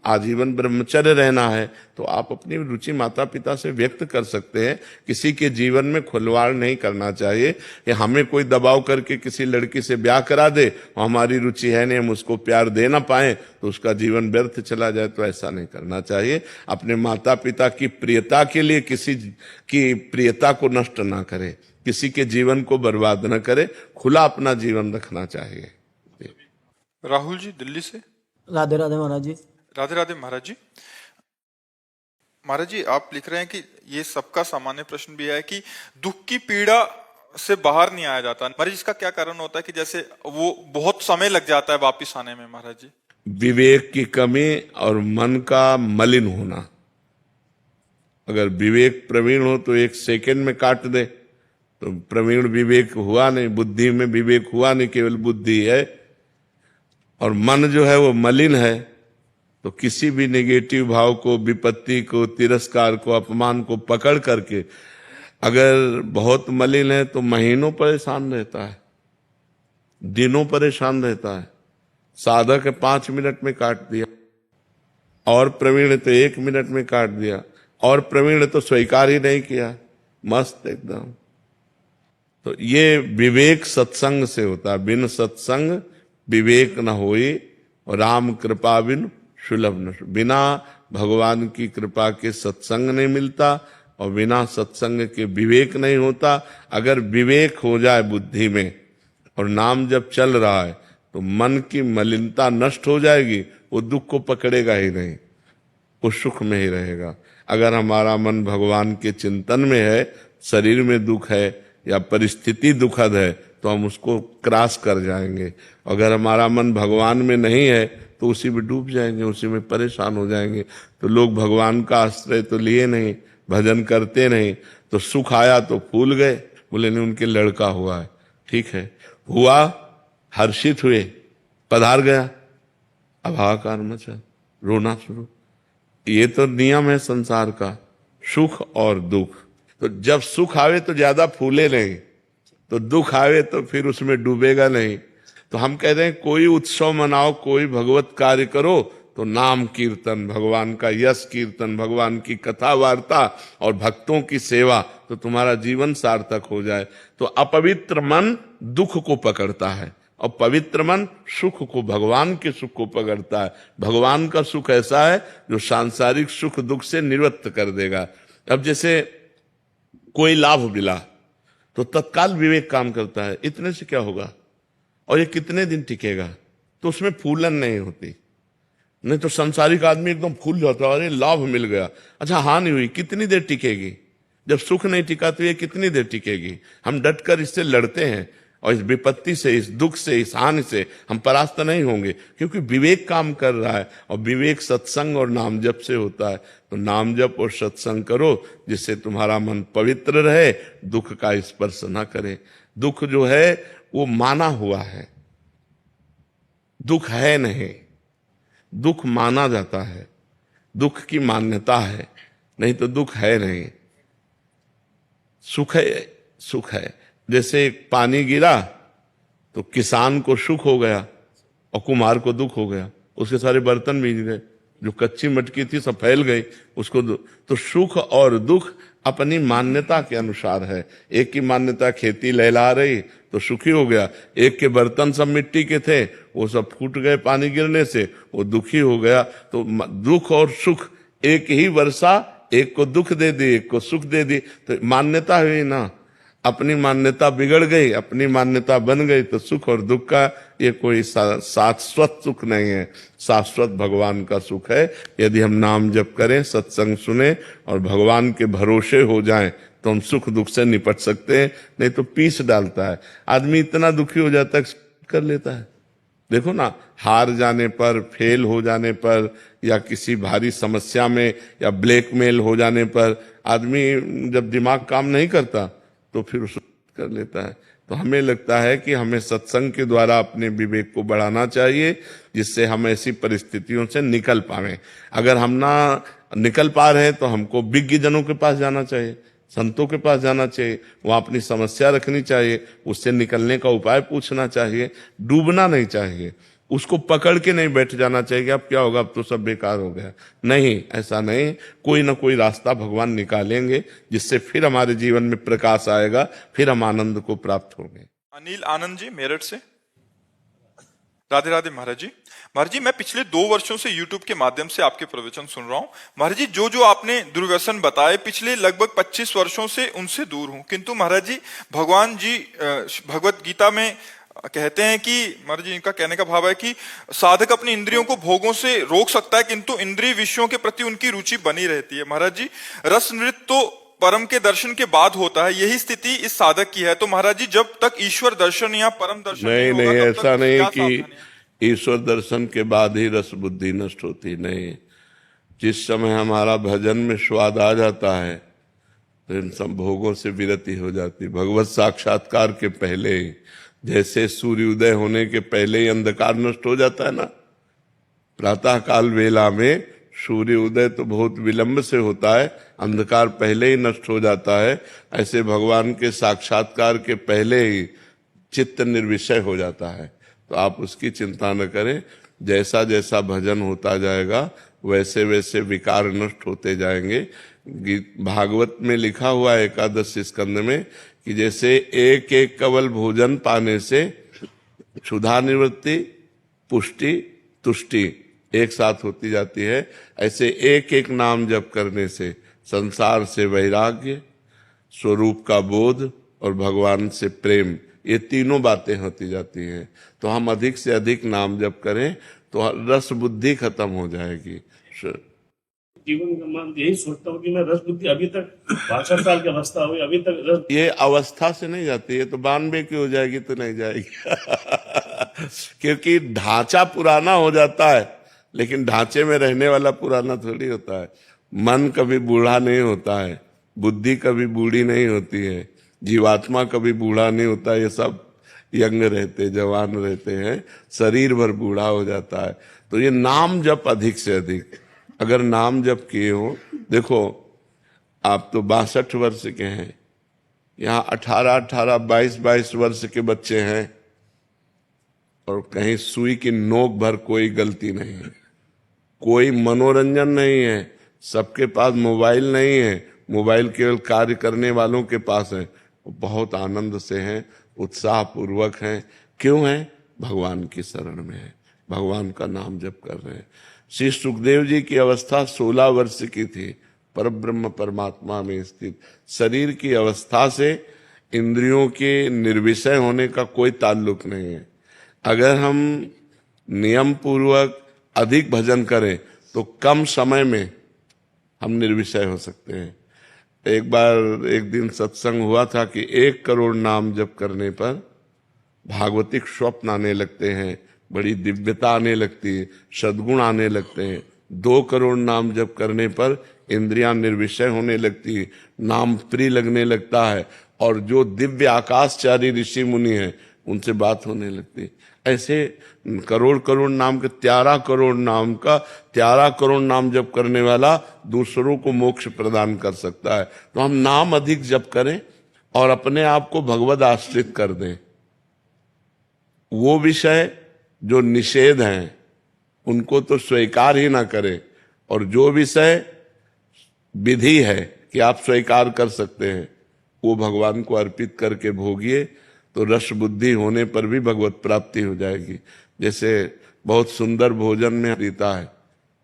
आजीवन ब्रह्मचर्य रहना है, तो आप अपनी रुचि माता पिता से व्यक्त कर सकते हैं। किसी के जीवन में खुलवाड़ नहीं करना चाहिए। कि हमें कोई दबाव करके किसी लड़की से ब्याह करा दे और हमारी रुचि है नहीं, हम उसको प्यार दे ना पाए तो उसका जीवन व्यर्थ चला जाए, तो ऐसा नहीं करना चाहिए। अपने माता पिता की प्रियता के लिए किसी की प्रियता को नष्ट ना करे, किसी के जीवन को बर्बाद न करे, खुला अपना जीवन रखना चाहिए। राहुल जी दिल्ली से। राधे राधे महाराज जी। राधे राधे महाराज जी। महाराज जी, आप लिख रहे हैं कि ये सबका सामान्य प्रश्न भी है कि दुख की पीड़ा से बाहर नहीं आया जाता। महाराज, इसका क्या कारण होता है कि जैसे वो बहुत समय लग जाता है वापिस आने में? महाराज जी, विवेक की कमी और मन का मलिन होना। अगर विवेक प्रवीण हो तो 1 सेकंड में काट दे, तो प्रवीण विवेक हुआ नहीं, बुद्धि में विवेक हुआ नहीं, केवल बुद्धि है। और मन जो है वो मलिन है, तो किसी भी नेगेटिव भाव को, विपत्ति को, तिरस्कार को, अपमान को पकड़ करके अगर बहुत मलिन है तो महीनों परेशान रहता है, दिनों परेशान रहता है। साधक है 5 मिनट में काट दिया, और प्रवीण तो 1 मिनट में काट दिया, और प्रवीण तो स्वीकार ही नहीं किया, मस्त एकदम। तो ये विवेक सत्संग से होता है। बिन सत्संग विवेक न होई, और राम कृपा बिन सुलभ न। बिना भगवान की कृपा के सत्संग नहीं मिलता, और बिना सत्संग के विवेक नहीं होता। अगर विवेक हो जाए बुद्धि में और नाम जब चल रहा है तो मन की मलिनता नष्ट हो जाएगी, वो दुख को पकड़ेगा ही नहीं, वो सुख में ही रहेगा। अगर हमारा मन भगवान के चिंतन में है, शरीर में दुख है या परिस्थिति दुखद है, तो हम उसको क्रॉस कर जाएंगे। अगर हमारा मन भगवान में नहीं है तो उसी में डूब जाएंगे, उसी में परेशान हो जाएंगे। तो लोग भगवान का आश्रय तो लिए नहीं, भजन करते नहीं, तो सुख आया तो फूल गए, बोले नहीं उनके लड़का हुआ है, ठीक है, हुआ, हर्षित हुए, पधार गया, अब हाहाकार मचा, रोना शुरू। ये तो नियम है संसार का, सुख और दुख। तो जब सुख आवे तो ज्यादा फूले नहीं, तो दुख आवे तो फिर उसमें डूबेगा नहीं। तो हम कह रहे हैं कोई उत्सव मनाओ, कोई भगवत कार्य करो, तो नाम कीर्तन, भगवान का यश कीर्तन, भगवान की कथा वार्ता और भक्तों की सेवा, तो तुम्हारा जीवन सार्थक हो जाए। तो अपवित्र मन दुख को पकड़ता है और पवित्र मन सुख को, भगवान के सुख को पकड़ता है। भगवान का सुख ऐसा है जो सांसारिक सुख दुख से निवृत्त कर देगा। अब जैसे कोई लाभ मिला तो तत्काल विवेक काम करता है, इतने से क्या होगा और ये कितने दिन टिकेगा, तो उसमें फूलन नहीं होती। नहीं तो संसारिक आदमी एकदम फूल जाता है, अरे लाभ मिल गया, अच्छा हानि हुई, कितनी देर टिकेगी? जब सुख नहीं टिका तो ये कितनी देर टिकेगी? हम डटकर इससे लड़ते हैं और इस विपत्ति से, इस दुख से, इस हानि से हम परास्त नहीं होंगे, क्योंकि विवेक काम कर रहा है और विवेक सत्संग और नाम जप से होता है। तो नाम जप और सत्संग करो जिससे तुम्हारा मन पवित्र रहे, दुख का स्पर्श न करे। दुख जो है वो माना हुआ है, दुख है नहीं, दुख माना जाता है, दुख की मान्यता है, नहीं तो दुख है नहीं। सुख है, सुख है। जैसे एक पानी गिरा तो किसान को सुख हो गया और कुम्हार को दुख हो गया, उसके सारे बर्तन भीग गए, जो कच्ची मटकी थी सब फैल गई उसको। तो सुख और दुख अपनी मान्यता के अनुसार है। एक की मान्यता खेती लहला रही तो सुखी हो गया, एक के बर्तन सब मिट्टी के थे वो सब फूट गए पानी गिरने से, वो दुखी हो गया। तो दुख और सुख, एक ही वर्षा एक को दुख दे दी एक को सुख दे दी, तो मान्यता हुई ना। अपनी मान्यता बिगड़ गई, अपनी मान्यता बन गई तो सुख और दुख का ये कोई शाश्वत सुख नहीं है। शाश्वत भगवान का सुख है। यदि हम नाम जप करें, सत्संग सुने और भगवान के भरोसे हो जाएं तो हम सुख दुख से निपट सकते हैं, नहीं तो पीस डालता है आदमी। इतना दुखी हो जाता है कर लेता है। देखो ना, हार जाने पर, फेल हो जाने पर, या किसी भारी समस्या में या ब्लैकमेल हो जाने पर आदमी जब दिमाग काम नहीं करता तो फिर उसको कर लेता है। तो हमें लगता है कि हमें सत्संग के द्वारा अपने विवेक को बढ़ाना चाहिए, जिससे हम ऐसी परिस्थितियों से निकल पाएं। अगर हम ना निकल पा रहे हैं तो हमको विज्ञ जनों के पास जाना चाहिए, संतों के पास जाना चाहिए, वहां अपनी समस्या रखनी चाहिए, उससे निकलने का उपाय पूछना चाहिए। डूबना नहीं चाहिए, उसको पकड़ के नहीं बैठ जाना चाहिए कि अब क्या होगा, अब तो सब बेकार हो गया। नहीं, ऐसा नहीं, कोई ना कोई रास्ता भगवान निकालेंगे जिससे फिर हमारे जीवन में प्रकाश आएगा, फिर हम आनंद को प्राप्त होंगे। अनिल आनंद जी मेरठ से। राधे राधे महाराज जी। महाराज जी, मैं पिछले 2 वर्षों से YouTube के माध्यम से आपके प्रवचन सुन रहा हूँ। महाराज जी, जो आपने दुर्व्यसन बताए पिछले लगभग 25 वर्षों से उनसे दूर हूँ, किंतु महाराज जी भगवान जी भगवत गीता में कहते हैं कि, महाराज जी इनका कहने का भाव है कि साधक अपनी इंद्रियों को भोगों से रोक सकता है किंतु इंद्रिय विषयों के प्रति उनकी रुचि बनी रहती है। महाराज जी, रस नृत्य तो परम के दर्शन के बाद होता है, यही स्थिति इस साधक की है। तो महाराज जी, जब तक ईश्वर दर्शन या परम दर्शन नहीं, होगा, ऐसा नहीं कि ईश्वर दर्शन के बाद ही रस बुद्धि नष्ट होती, नहीं। जिस समय हमारा भजन में स्वाद आ जाता है तो इन सब भोगों से विरति हो जाती। भगवत साक्षात्कार के पहले ही, जैसे सूर्योदय होने के पहले ही अंधकार नष्ट हो जाता है ना, प्रातः काल वेला में सूर्य उदय तो बहुत विलंब से होता है, अंधकार पहले ही नष्ट हो जाता है। ऐसे भगवान के साक्षात्कार के पहले ही चित्त निर्विषय हो जाता है। तो आप उसकी चिंता न करें, जैसा जैसा भजन होता जाएगा वैसे वैसे विकार नष्ट होते जाएंगे। भागवत में लिखा हुआ है एकादश स्कंद में कि जैसे एक एक कवल भोजन पाने से क्षुधा निवृत्ति, पुष्टि, तुष्टि एक साथ होती जाती है, ऐसे एक एक नाम जप करने से संसार से वैराग्य, स्वरूप का बोध और भगवान से प्रेम, ये तीनों बातें होती जाती हैं। तो हम अधिक से अधिक नाम जप करें तो रस बुद्धि खत्म हो जाएगी। जीवन का मैं यही सोचता हूँ कि मैं रस बुद्धि अभी तक 62 साल की अवस्था हुई, अभी तक रस, ये अवस्था से नहीं जाती है, तो 92 की हो जाएगी तो नहीं जाएगी क्योंकि ढांचा पुराना हो जाता है, लेकिन ढांचे में रहने वाला पुराना थोड़ी होता है। मन कभी बूढ़ा नहीं होता है, बुद्धि कभी बूढ़ी नहीं होती है, जीवात्मा कभी बूढ़ा नहीं होता। ये सब यंग रहते, जवान रहते हैं, शरीर भर बूढ़ा हो जाता है। तो ये नाम जप अधिक से अधिक, अगर नाम जप किए हो, देखो आप तो 62 वर्ष के हैं, यहाँ 18, 22 वर्ष के बच्चे हैं और कहीं सुई की नोक भर कोई गलती नहीं है। कोई मनोरंजन नहीं है, सबके पास मोबाइल नहीं है, मोबाइल केवल कार्य करने वालों के पास है, वो बहुत आनंद से हैं, उत्साह पूर्वक हैं। क्यों हैं? भगवान की शरण में है, भगवान का नाम जप कर रहे हैं। श्री सुखदेव जी की अवस्था 16 वर्ष की थी, परब्रह्म परमात्मा में स्थित। शरीर की अवस्था से इंद्रियों के निर्विषय होने का कोई ताल्लुक नहीं है। अगर हम नियम पूर्वक अधिक भजन करें तो कम समय में हम निर्विषय हो सकते हैं। एक बार एक दिन सत्संग हुआ था कि 1 करोड़ नाम जप करने पर भागवतिक स्वप्न आने लगते हैं, बड़ी दिव्यता आने लगती है, सद्गुण आने लगते हैं। 2 करोड़ नाम जप करने पर इंद्रियां निर्विषय होने लगती है, नाम प्रिय लगने लगता है, और जो दिव्य आकाशचारी ऋषि मुनि हैं उनसे बात होने लगती है। ऐसे करोड़ करोड़ नाम के 13 करोड़ नाम का 13 करोड़ नाम जप करने वाला दूसरों को मोक्ष प्रदान कर सकता है। तो हम नाम अधिक जप करें और अपने आप को भगवद आश्रित कर दें। वो विषय जो निषेध हैं उनको तो स्वीकार ही ना करें, और जो विषय विधि है कि आप स्वीकार कर सकते हैं वो भगवान को अर्पित करके भोगिए, तो रस बुद्धि होने पर भी भगवत प्राप्ति हो जाएगी। जैसे बहुत सुंदर भोजन में रीता है,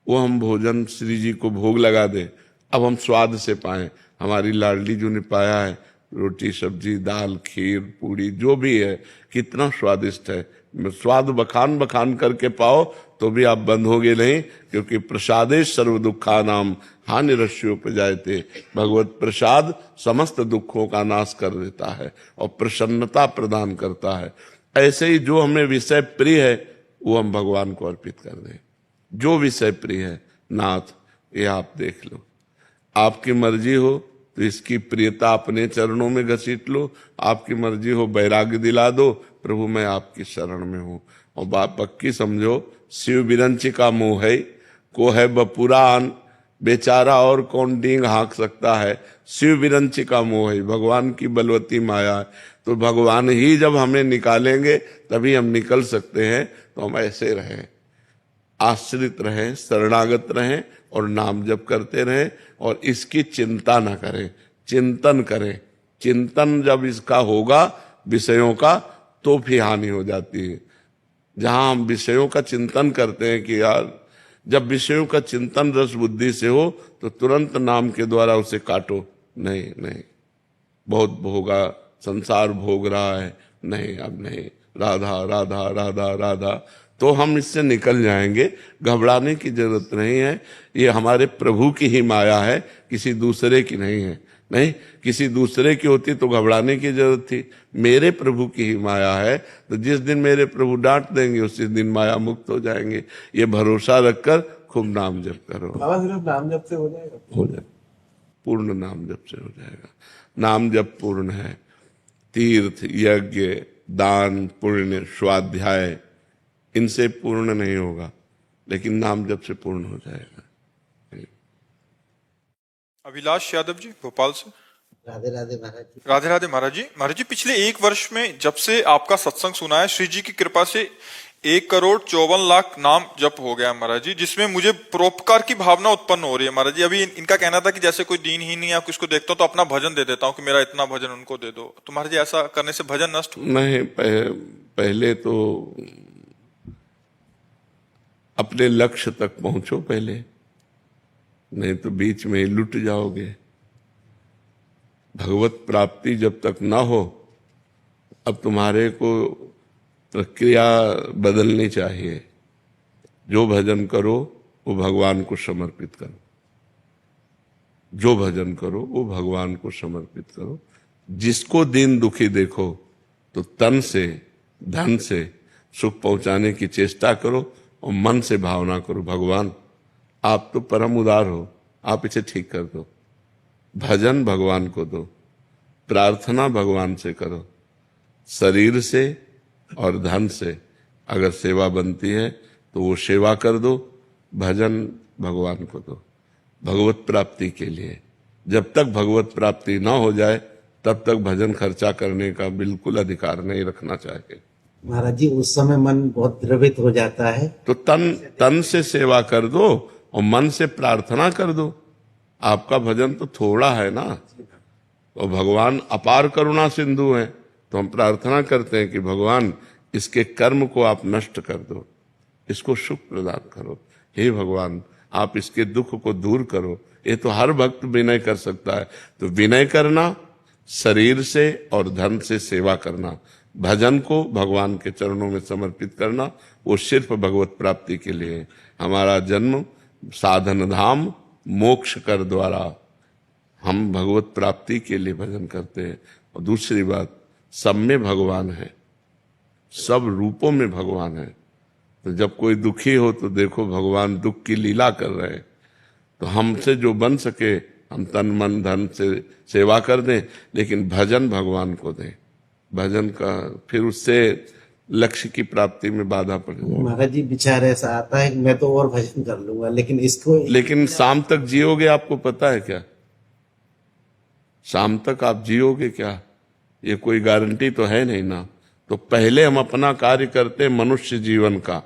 वो हम भोजन श्री जी को भोग लगा दें, अब हम स्वाद से पाएं। हमारी लाडली जी ने पाया है, रोटी सब्जी दाल खीर पूड़ी जो भी है कितना स्वादिष्ट है, स्वाद बखान बखान करके पाओ तो भी आप बंद होगे नहीं, क्योंकि प्रसादे सर्व दुखा नाम हानि रस्योपजायते। भगवत प्रसाद समस्त दुखों का नाश कर देता है और प्रसन्नता प्रदान करता है। ऐसे ही जो हमें विषय प्रिय है वो हम भगवान को अर्पित कर दें। जो विषय प्रिय है, नाथ ये आप देख लो, आपकी मर्जी हो तो इसकी प्रियता अपने चरणों में घसीट लो, आपकी मर्जी हो वैराग्य दिला दो, प्रभु मैं आपकी शरण में हूं। और बात पक्की समझो, शिव बिरंची का मोह है, को है बपुरान, बेचारा और कौन डींग हाँक सकता है। शिव बिरंची का मोह है, भगवान की बलवती माया है। तो भगवान ही जब हमें निकालेंगे तभी हम निकल सकते हैं। तो हम ऐसे रहें, आश्रित रहें, शरणागत रहें और नाम जप करते रहें, और इसकी चिंता ना करें, चिंतन करें। चिंतन जब इसका होगा विषयों का तो भी हानि हो जाती है। जहां हम विषयों का चिंतन करते हैं कि यार, जब विषयों का चिंतन रस बुद्धि से हो तो तुरंत नाम के द्वारा उसे काटो। नहीं नहीं, बहुत भोगा, संसार भोग रहा है, नहीं अब नहीं, राधा राधा राधा राधा, तो हम इससे निकल जाएंगे। घबराने की जरूरत नहीं है, ये हमारे प्रभु की ही माया है, किसी दूसरे की नहीं है। नहीं, किसी दूसरे की होती तो घबराने की जरूरत थी। मेरे प्रभु की ही माया है, तो जिस दिन मेरे प्रभु डांट देंगे उसी दिन माया मुक्त हो जाएंगे। ये भरोसा रखकर खूब नाम जप करो। सिर्फ नाम जप से हो जाएगा? हो जाएगा, पूर्ण नाम जप से हो जाएगा। नाम जप पूर्ण है। तीर्थ यज्ञ दान पुण्य स्वाध्याय इनसे पूर्ण नहीं होगा, लेकिन नाम जप से पूर्ण हो जाएगा। अभिलाष यादव जी भोपाल से। राधे राधे महाराज जी। राधे राधे महाराज जी। महाराज जी, पिछले 1 वर्ष में जब से आपका सत्संग सुना है, श्री जी की कृपा से 1,54,00,000 नाम जप हो गया महाराज जी, जिसमें मुझे परोपकार की भावना उत्पन्न हो रही है महाराज जी। अभी इनका कहना था कि जैसे कोई दीन ही नहीं है, किसको देखता हूं तो अपना भजन दे देता हूं कि मेरा इतना भजन उनको दे दो। तो महाराज जी, ऐसा करने से भजन नष्ट हो? नहीं, पहले तो अपने लक्ष्य तक पहुंचो पहले, नहीं तो बीच में ही लुट जाओगे। भगवत प्राप्ति जब तक ना हो, अब तुम्हारे को प्रक्रिया बदलनी चाहिए। जो भजन करो वो भगवान को समर्पित करो, जो भजन करो वो भगवान को समर्पित करो। जिसको दीन दुखी देखो तो तन से धन से सुख पहुंचाने की चेष्टा करो और मन से भावना करो, भगवान आप तो परम उदार हो, आप इसे ठीक कर दो। भजन भगवान को दो, प्रार्थना भगवान से करो। शरीर से और धन से अगर सेवा बनती है तो वो सेवा कर दो, भजन भगवान को दो भगवत प्राप्ति के लिए। जब तक भगवत प्राप्ति ना हो जाए तब तक भजन खर्चा करने का बिल्कुल अधिकार नहीं रखना चाहिए। महाराज जी उस समय मन बहुत द्रवित हो जाता है। तो तन से सेवा कर दो और मन से प्रार्थना कर दो। आपका भजन तो थोड़ा है ना, तो भगवान अपार करुणा सिंधु हैं, तो हम प्रार्थना करते हैं कि भगवान इसके कर्म को आप नष्ट कर दो, इसको सुख प्रदान करो, हे भगवान आप इसके दुख को दूर करो। ये तो हर भक्त विनय कर सकता है। तो विनय करना, शरीर से और धन से सेवा करना, भजन को भगवान के चरणों में समर्पित करना, वो सिर्फ भगवत प्राप्ति के लिए है। हमारा जन्म साधन धाम मोक्ष कर द्वारा, हम भगवत प्राप्ति के लिए भजन करते हैं। और दूसरी बात, सब में भगवान है, सब रूपों में भगवान है। तो जब कोई दुखी हो तो देखो भगवान दुख की लीला कर रहे हैं। तो हमसे जो बन सके हम तन मन धन से सेवा कर दें, लेकिन भजन भगवान को दें। भजन का फिर उससे लक्ष्य की प्राप्ति में बाधा पड़ेगी। महाराज जी विचार ऐसा आता है कि मैं तो और भजन कर लूंगा, लेकिन इसको लेकिन शाम तक जियोगे आपको पता है क्या? शाम तक आप जियोगे क्या? ये कोई गारंटी तो है नहीं ना। तो पहले हम अपना कार्य करते मनुष्य जीवन का,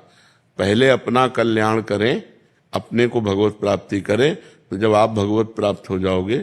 पहले अपना कल्याण करें, अपने को भगवत प्राप्ति करें। तो जब आप भगवत प्राप्त हो जाओगे